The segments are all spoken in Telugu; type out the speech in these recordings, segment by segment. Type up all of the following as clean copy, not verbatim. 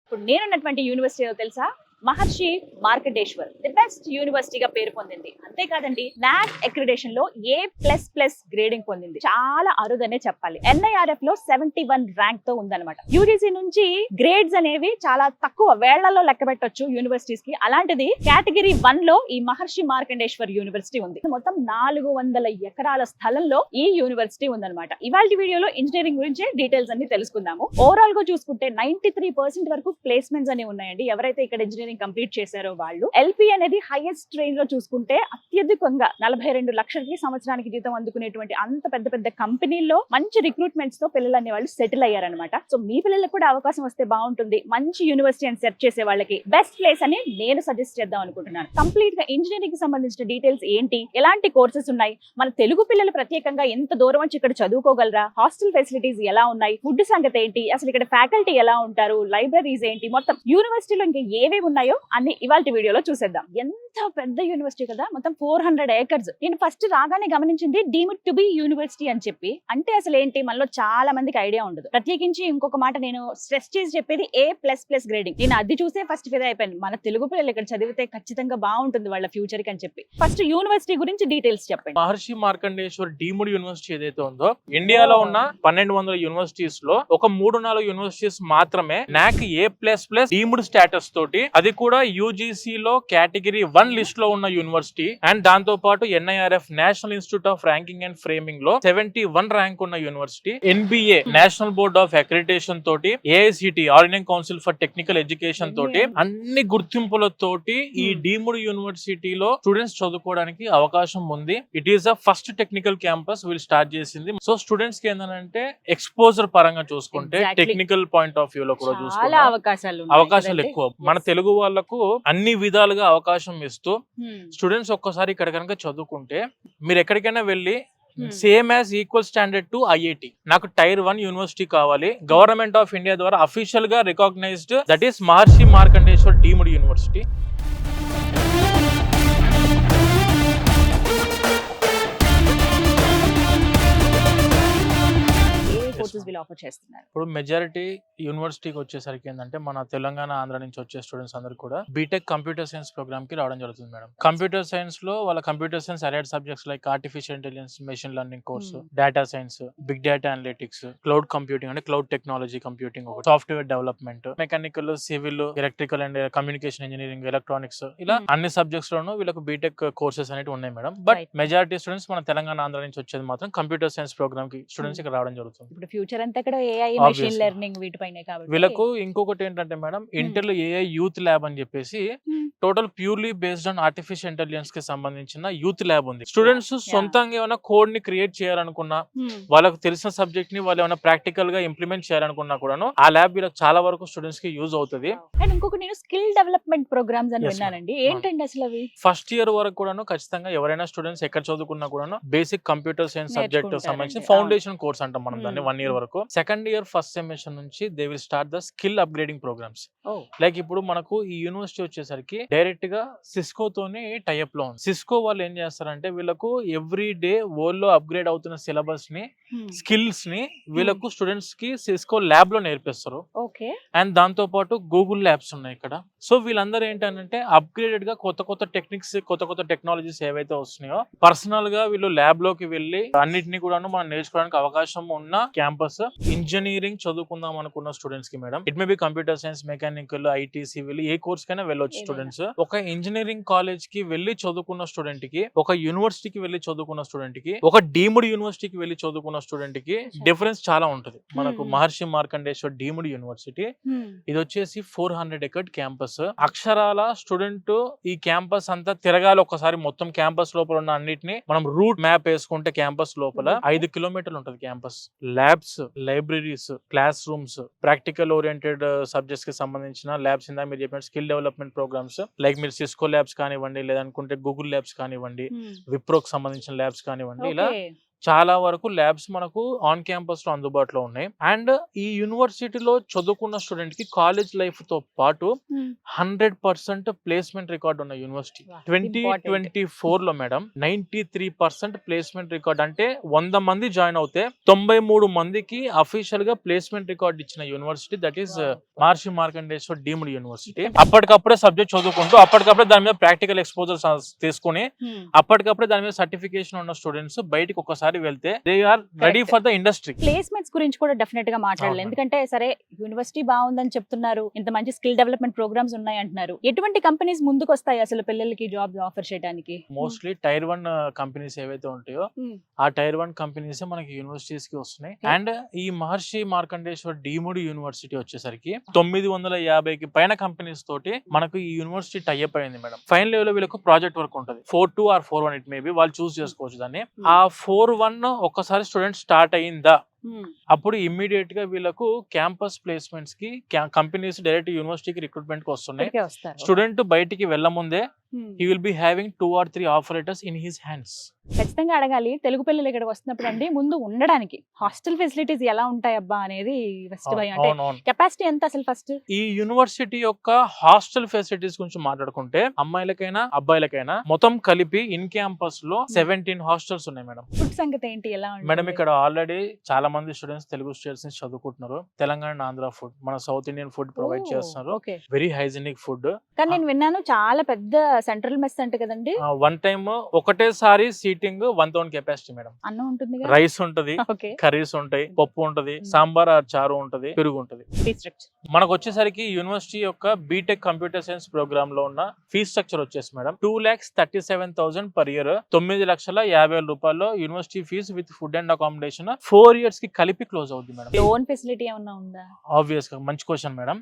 ఇప్పుడు నేనున్నటువంటి యూనివర్సిటీ తెలుసా, మహర్షి మార్కండేశ్వర్ ది బెస్ట్ యూనివర్సిటీగా పేరు పొందింది. అంతేకాదండి, నాక్ అక్రిడేషన్ లో A++ గ్రేడింగ్ పొందింది. చాలా అరుదనే చెప్పాలి. NIRF లో 71 ర్యాంక్ తో ఉందన్నమాట. UGC నుంచి గ్రేడ్స్ అనేవి చాలా తక్కువ, వేళ్లలో లెక్క పెట్టొచ్చు యూనివర్సిటీస్ కి. అలాంటిది కేటగిరీ 1 లో ఈ మహర్షి మార్కండేశ్వర్ యూనివర్సిటీ ఉంది. మొత్తం 400 ఎకరాల స్థలంలో ఈ యూనివర్సిటీ ఉందన్నమాట. ఇవాళ వీడియోలో ఇంజనీరింగ్ గురించి డీటెయిల్స్ అన్ని తెలుసుకుందాము. ఓవరాల్ గా చూసుకుంటే 93% వరకు ప్లేస్మెంట్స్ అనేవి ఉన్నాయండి. ఎవరైతే ఇక్కడ ఇంజనీరింగ్ కంప్లీట్ చేశారో వాళ్ళు. LP అనేది హైయెస్ట్ ట్రైన్ లో చూసుకుంటే అత్యధికంగా 42 లక్షలకి సంవత్సరానికి జీతం అందుకునేటువంటి అంత పెద్ద పెద్ద కంపెనీల్లో మంచి రిక్రూట్మెంట్స్ తో పిల్లలు అనే వాళ్ళు సెటిల్ అయ్యారనమాట. సో మీ పిల్లలకు కూడా అవకాశం వస్తే బాగుంటుంది. మంచి యూనివర్సిటీ అని సెర్చ్ చేసే వాళ్ళకి బెస్ట్ ప్లేస్ అని నేను సజెస్ట్ చేద్దాం అనుకుంటున్నాను. కంప్లీట్ గా ఇంజనీరింగ్ కి సంబంధించిన డీటెయిల్స్ ఏంటి, ఎలాంటి కోర్సెస్ ఉన్నాయి, మన తెలుగు పిల్లలు ప్రత్యేకంగా ఎంత దూరం వచ్చి ఇక్కడ చదువుకోగలరా, హాస్టల్ ఫెసిలిటీస్ ఎలా ఉన్నాయి, ఫుడ్ సంగతి ఏంటి, అసలు ఇక్కడ ఫ్యాకల్టీ ఎలా ఉంటారు, లైబ్రరీస్ ఏంటి, మొత్తం యూనివర్సిటీలో ఇంకా ఏవేవి ఉన్నాయో అన్ని ఇవాళ వీడియోలో చూసేద్దాం. ఎంత పెద్ద యూనివర్సిటీ కదా, మొత్తం 400 ఏకర్స్. నేను ఫస్ట్ రాగానే గమనించింది డీమ్డ్ టు బి యూనివర్సిటీ అని చెప్పి. అంటే అసలు ఏంటి, మనలో చాలా మందికి ఐడియా ఉండదు. ప్రత్యేకించి ఇంకొక మాట నేను స్ట్రెస్ చేసి చెప్పేది A++ గ్రేడింగ్. నేను అది చూసే ఫస్ట్ ఫిదా అయిపోయాను. మన తెలుగు పిల్లలు ఇక్కడ చదివితే ఖచ్చితంగా బాగుంటుంది వాళ్ళ ఫ్యూచర్ కి అని చెప్పి. ఫస్ట్ యూనివర్సిటీ గురించి డీటెయిల్స్ చెప్పండి. మహర్షి మార్కండేశ్వర్ డీమ్డ్ యూనివర్సిటీ ఏదైతే ఉందో, ఇండియాలో ఉన్న 1200 యూనివర్సిటీస్ లో ఒక 3-4 యూనివర్సిటీస్ మాత్రమే నాక్ A++ డీమ్డ్ స్టేటస్ తోటి, అది కూడా UGC లో కేటగిరీ 1 లిస్ట్ లో ఉన్న యూనివర్సిటీ. అండ్ దాంతో పాటు NIRF national institute of ranking and framing లో 71 ర్యాంక్ ఉన్న university. NBA national board of accreditation తోటి, AICT all Indian council for technical education తోటి, అన్ని గుర్తింపులతోటి ఈ డీమ్డ్ యూనివర్సిటీలో స్టూడెంట్స్ చదువుకోవడానికి అవకాశం ఉంది. It is the first technical campus వీళ్ళు స్టార్ట్ చేసింది. సో స్టూడెంట్స్ కి ఏంటంటే ఎక్స్పోజర్ పరంగా చూసుకుంటే, టెక్నికల్ పాయింట్ ఆఫ్ వ్యూ లో కూడా చూసుకుంటే అవకాశాలు ఎక్కువ. మన తెలుగు వాళ్ళకు అన్ని విధాలుగా అవకాశం ఇస్తూ స్టూడెంట్స్ ఒక్కసారి ఇక్కడ కనుక చదువుకుంటే, మీరు ఎక్కడికైనా వెళ్ళి same as equal standard to IIT, నాకు టైర్ 1 యూనివర్సిటీ కావాలి, గవర్నమెంట్ ఆఫ్ ఇండియా ద్వారా అఫీషియల్ గా recognised, that is Maharshi Markandeshwar deemed university. ఇప్పుడు మెజారిటీ యూనివర్సిటీకి వచ్చేసరికి ఏంటంటే, మన తెలంగాణ, ఆంధ్ర నుంచి వచ్చే స్టూడెంట్స్ అందరూ కూడా బీటెక్ కంప్యూటర్ సైన్స్ ప్రోగ్రామ్ కి రావడం జరుగుతుంది మేడం. కంప్యూటర్ సైన్స్ లో వాళ్ళ computer science allied subjects like artificial intelligence, machine learning course, data science, big data analytics, cloud computing అంటే cloud technology computing, software development, mechanical, civil, electrical and communication engineering, electronics, ఇలా అన్ని సబ్జెక్ట్స్ లోనూ వీళ్ళకి బీటెక్ కోర్సెస్ అనేవి ఉన్నాయి మేడం. బట్ మెజారిటీ స్టూడెంట్స్ మన తెలంగాణ, ఆంధ్ర నుంచి వచ్చేది మాత్రం కంప్యూటర్ సైన్స్ ప్రోగ్రామ్ కి స్టూడెంట్స్ ఇక్కడ రావడం జరుగుతుంది. ఇప్పుడు ఫ్యూచర్ అంతా ఇక్కడ AI, మెషిన్ లెర్నింగ్ వీటిపైనే కాబట్టి వీళ్ళకు ఇంకొకటి ఏంటంటే మేడం, ఇంటర్ లో AI యూత్ ల్యాబ్ అని చెప్పేసి total purely based on artificial intelligence కి సంబంధించిన యూత్ ల్యాబ్ ఉంది. స్టూడెంట్స్ సొంతంగా ఏమైనా కోడ్ ని క్రియేట్ చేయాలనుకున్నా, వాళ్ళకి తెలిసిన సబ్జెక్ట్ ని వాళ్ళు ఏమైనా ప్రాక్టికల్ గా ఇంప్లిమెంట్ చేయాలనుకున్నా కూడాను ఆ ల్యాబ్ వీళ్ళకి చాలా వరకు స్టూడెంట్స్ కి యూజ్ అవుతుంది. అండ్ ఇంకొక నేను స్కిల్ డెవలప్మెంట్ ప్రోగ్రామ్స్ అని విన్నానండి. ఏంటండి అసలు అవి? ఫస్ట్ ఇయర్ వరకు కూడాను ఖచ్చితంగా ఎవరైనా స్టూడెంట్స్ ఎక్కడ చదువుకున్నా కూడాను బేసిక్ కంప్యూటర్ సైన్స్ సబ్జెక్ట్ సంబంధించిన ఫౌండేషన్ కోర్స్ అంటాం మనం దాన్ని, 1 ఇయర్ వరకు. సెకండ్ ఇయర్ ఫస్ట్ సెమిస్టర్ నుంచి they will start the skill upgrading programmes. Like ఇప్పుడు మనకు ఈ యూనివర్సిటీ వచ్చేసరికి డైరెక్ట్ గా సిస్కో తోని టైఅప్ లో ఉంది. సిస్కో వాళ్ళు ఏం చేస్తారంటే, వీళ్ళకు ఎవ్రీ డే వరల్డ్ లో అప్గ్రేడ్ అవుతున్న సిలబస్ ని, స్కిల్స్ ని వీళ్ళకు స్టూడెంట్స్ కి సిస్కో ల్యాబ్ లో నేర్పిస్తారు. అండ్ దాంతో పాటు గూగుల్ ల్యాబ్స్ ఉన్నాయి ఇక్కడ. సో వీళ్ళందరూ ఏంటంటే అప్గ్రేడెడ్ గా కొత్త కొత్త టెక్నిక్స్, కొత్త కొత్త టెక్నాలజీస్ ఏవైతే వస్తున్నాయో పర్సనల్ గా వీళ్ళు ల్యాబ్ లోకి వెళ్ళి అన్నిటిని కూడా మనం నేర్చుకోవడానికి అవకాశం ఉన్న క్యాంపస్. ఇంజనీరింగ్ చదువుకుందాం అనుకున్న స్టూడెంట్స్ కి madam, it may be computer science, mechanical, IT, civil, A course కైనా వెళ్ళొచ్చు స్టూడెంట్స్. ఒక ఇంజనీరింగ్ కాలేజ్ కి వెళ్ళి చదువుకున్న స్టూడెంట్ కి, ఒక యూనివర్సిటీకి వెళ్ళి చదువుకున్న స్టూడెంట్ కి, ఒక డీమ్డ్ యూనివర్సిటీకి వెళ్ళి చదువుకున్న స్టూడెంట్ కి డిఫరెన్స్ చాలా ఉంటుంది. మనకు మహర్షి మార్కండేశ్వర్ డీమ్డ్ యూనివర్సిటీ ఇది వచ్చేసి 400 ఎకర్ క్యాంపస్. అక్షరాల స్టూడెంట్ ఈ క్యాంపస్ అంతా తిరగాలి ఒకసారి. మొత్తం క్యాంపస్ లోపల ఉన్న అన్నిటిని మనం రూట్ మ్యాప్ వేసుకుంటే క్యాంపస్ లోపల 5 కిలోమీటర్లు ఉంటుంది campus. Labs, libraries, class rooms, practical oriented subjects కి సంబంధించిన ల్యాబ్స్, ఇందా మీరు చెప్పిన స్కిల్ డెవలప్మెంట్ ప్రోగ్రామ్స్ లైక్ మీరు సిస్కో ల్యాబ్స్ కానివ్వండి, లేదనుకుంటే గూగుల్ ల్యాబ్స్ కానివ్వండి, విప్రోకి సంబంధించిన ల్యాబ్స్ కానివ్వండి, ఇలా చాలా వరకు ల్యాబ్స్ మనకు ఆన్ క్యాంపస్ లో అందుబాటులో ఉన్నాయి. అండ్ ఈ యూనివర్సిటీలో చదువుకున్న స్టూడెంట్ కి కాలేజ్ లైఫ్ తో పాటు 100% ప్లేస్మెంట్ రికార్డ్ ఉన్న యూనివర్సిటీ. Wow, 2024 లో మేడం 93% ప్లేస్మెంట్ రికార్డ్. అంటే 100 మంది జాయిన్ అవుతే 93 మందికి అఫీషియల్ గా ప్లేస్మెంట్ రికార్డ్ ఇచ్చిన university, that is Wow. Maharshi Markandeshwar deemed university. అప్పటికప్పుడే సబ్జెక్ట్ చదువుకుంటూ అప్పటికప్పుడే దాని మీద ప్రాక్టికల్ ఎక్స్పోజర్ తీసుకుని అప్పటికప్పుడే దాని మీద సర్టిఫికేషన్ ఉన్న స్టూడెంట్స్ బయటికి ఒకసారి వెళ్తే they are ready for the industry. Placements గురించి కూడా డెఫినెట్ గా మాట్లాడాలి. అవును. ఎందుకంటే సరే యూనివర్సిటీ బాగుందని చెప్తున్నారు, ఇంత మంచి స్కిల్ డెవలప్మెంట్ ప్రోగ్రామ్స్ ఉన్నాయి అంటున్నారు. ఎటువంటి కంపెనీస్ ముందుకు వస్తాయి అసలు పిల్లలకి జాబ్ ఆఫర్ చేయడానికి? మోస్ట్లీ టైర్ 1 కంపెనీస్ ఏవైతే ఉంటాయో ఆ టైర్ 1 కంపెనీస్ మనకి యూనివర్సిటీస్ కి వస్తున్నాయి. అండ్ ఈ మహర్షి మార్కండేశ్వర్ డీమ్డ్ యూనివర్సిటీ వచ్చేసరికి 950కి పైన కంపెనీస్ తోటి మనకు ఈ యూనివర్సిటీ టైఅప్ అయింది మేడం. ఫైనల్ లెవెల్ లో వీళ్ళకు ప్రాజెక్ట్ వర్క్ ఉంటుంది. 4-2 ఆర్ 4-1 ఇట్ మేబీ, వాళ్ళు చూస్ చేసుకోవచ్చు దాన్ని. ఆ 4-1 ఒక్కసారి స్టూడెంట్ స్టార్ట్ అయిందా అప్పుడు ఇమ్మీడియట్ గా వీళ్ళకు క్యాంపస్ ప్లేస్మెంట్స్ కి కంపెనీస్ డైరెక్ట్ యూనివర్సిటీకి రిక్రూట్మెంట్ కి వస్తున్నాయి. స్టూడెంట్ బయటికి వెళ్ళ ముందే he will be having 2 or 3 offer letters in his hands. ఖచ్చితంగా అడగాలి. తెలుగు పిల్లలు ఇక్కడికి వస్తున్నప్పుడు అండి ముందు ఉండడానికి హాస్టల్ ఫెసిలిటీస్ ఎలా ఉంటాయి అబ్బా అనేది ఫస్ట్ భయం. అంటే కెపాసిటీ ఎంత అసలు ఫస్ట్? ఈ యూనివర్సిటీ యొక్క హాస్టల్ ఫెసిలిటీస్ గురించి మాట్లాడుకుంటే అమ్మాయిలకైనా అబ్బాయిలకైనా మొత్తం కలిపి ఇన్ క్యాంపస్ లో 17 హాస్టల్స్ ఉన్నాయి మేడం. ఫుడ్ సంగతి ఏంటి, ఎలా ఉంటుంది మేడం? ఇక్కడ ఆల్రెడీ చాలా మంది స్టూడెంట్స్ తెలుగు స్టేట్స్ నుంచి చదువుకుంటున్నారు. తెలంగాణ ఆంధ్ర ఫుడ్, మన సౌత్ ఇండియన్ ఫుడ్ ప్రొవైడ్ చేస్తున్నారు. Very hygienic food. కానీ నేను విన్నాను చాలా పెద్ద సెంట్రల్ మెస్ అంటే కదండి. వన్ టైమ్ ఒకటేసారి సీటింగ్ 1000 కెపాసిటీ మేడం. అన్నం ఉంటుంది, రైస్ ఉంటది, కర్రీస్ ఉంటాయి, పప్పు ఉంటది, సాంబార్ చారు ఉంటది, పెరుగు ఉంటది. మనకు వచ్చేసరికి యూనివర్సిటీ యొక్క బీటెక్ కంప్యూటర్ సైన్స్ ప్రోగ్రామ్ లో ఉన్న ఫీజ్ స్ట్రక్చర్ వచ్చేసి మేడం 2,37,000 పర్ ఇయర్. 9,50,000 రూపాయలు university fees with food and accommodation 4 years కి కలిపి క్లోజ్ అవుతుంది మేడం. లోన్ ఫెసిలిటీ ఏమన్నా ఉందా? ఆబ్వియస్ గా మంచి క్వశ్చన్ మేడం.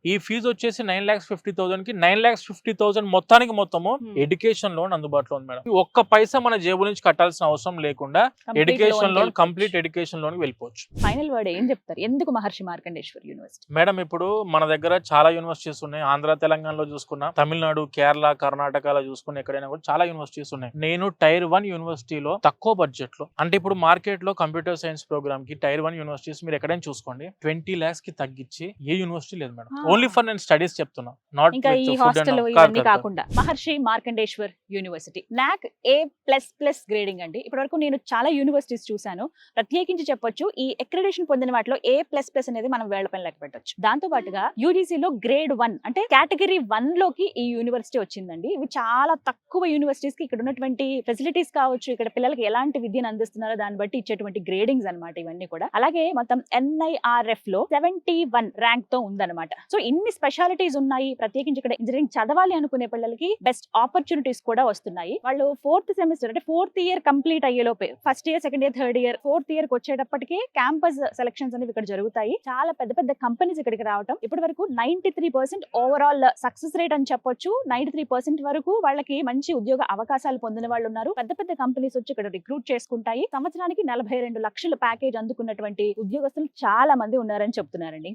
ఈ ఫీజు వచ్చేసి 9,50,000 కి 9,50,000 మొత్తము ఎడ్యుకేషన్ లోన్ అందుబాటులో ఉంది మేడం. ఒక్క పైసా మన జేబు నుంచి కట్టాల్సిన అవసరం లేకుండా education loan, complete education loan వెళ్ళిపోవచ్చు. ఫైనల్ వర్డ్ ఏం చెప్తారు? ఎందుకు మహర్షి మార్కండేశ్వర్ యూనివర్సిటీ? మేడం ఇప్పుడు మన దగ్గర చాలా యూనివర్సిటీస్ ఉన్నాయి. ఆంధ్ర తెలంగాణలో చూసుకున్నా, తమిళనాడు, కేరళ, కర్ణాటకలో చూసుకున్నా, ఎక్కడైనా కూడా చాలా యూనివర్సిటీస్ ఉన్నాయి. నేను టైర్ 1 యూనివర్సిటీలో తక్కువ బడ్జెట్ లో, అంటే ఇప్పుడు మార్కెట్ లో కంప్యూటర్ సైన్స్ ప్రోగ్రామ్ కి టైర్ 1 యూనివర్సిటీస్ మీరు ఎక్కడైనా చూసుకోండి 20 lakhs కి తగ్గించి ఏ యూనివర్సిటీ లేదు మేడం. ఓన్లీ ఫర్ నేను స్టడీస్ చెప్తున్నా, నాట్ ఇంకా ఈ హాస్టల్ ఇవన్నీ కాకుండా. Maharishi Markandeshwar university NAAC A++ grading అండి. ఇప్పటి వరకు నేను చాలా యూనివర్సిటీస్ చూసాను. ప్రత్యేకించి చెప్పొచ్చు ఈ అక్రిడిటేషన్ పొందిన వాటిలో A++ అనేది మనం వేళ్లపైన లెక్క పెట్టొచ్చు. దాంతో పాటుగా యూజీసీలో గ్రేడ్ 1 అంటే కేటగిరీ 1 లోకి ఈ యూనివర్సిటీ వచ్చిందండి. ఇవి చాలా తక్కువ యూనివర్సిటీస్ కి ఇక్కడ ఉన్నటువంటి ఫెసిలిటీస్ కావచ్చు, ఇక్కడ పిల్లలకి ఎలాంటి విద్యను అందిస్తున్నారో దాన్ని బట్టి ఇచ్చేటువంటి గ్రేడింగ్స్ అన్నమాట ఇవన్నీ కూడా. అలాగే మొత్తం NIRF లో 71 ర్యాంక్ తో ఉందన్నమాట. సో ఇన్ని స్పెషాలిటీస్ ఉన్నాయి. ప్రత్యేకించి ఇక్కడ ఇంజనీరింగ్ చదవాలి అనుకునే పిల్లలకి బెస్ట్ ఆపర్చునిటీస్ కూడా వస్తున్నాయి. వాళ్ళు 4th సెమిస్టర్ అంటే 4th ఇయర్ కంప్లీట్ అయ్యేలోపే, first year, second year, third year, 4th year కి వచ్చేటప్పటికే క్యాంపస్ సెలక్షన్స్ అనేవి ఇక్కడ జరుగుతాయి. చాలా పెద్ద పెద్ద కంపెనీస్ ఇక్కడికి రావడం. ఇప్పటి వరకు 93% ఓవరాల్ సక్సెస్ రేట్ అని చెప్పొచ్చు. 93% వరకు వాళ్ళకి మంచి ఉద్యోగ అవకాశాలు పొందిన వాళ్ళు ఉన్నారు. పెద్ద పెద్ద కంపెనీస్ వచ్చి ఇక్కడ రిక్రూట్ చేసుకుంటాయి. సంవత్సరానికి 42 లక్షల ప్యాకేజ్ అందుకున్నటువంటి ఉద్యోగస్తులు చాలా మంది ఉన్నారని చెప్తున్నారండి.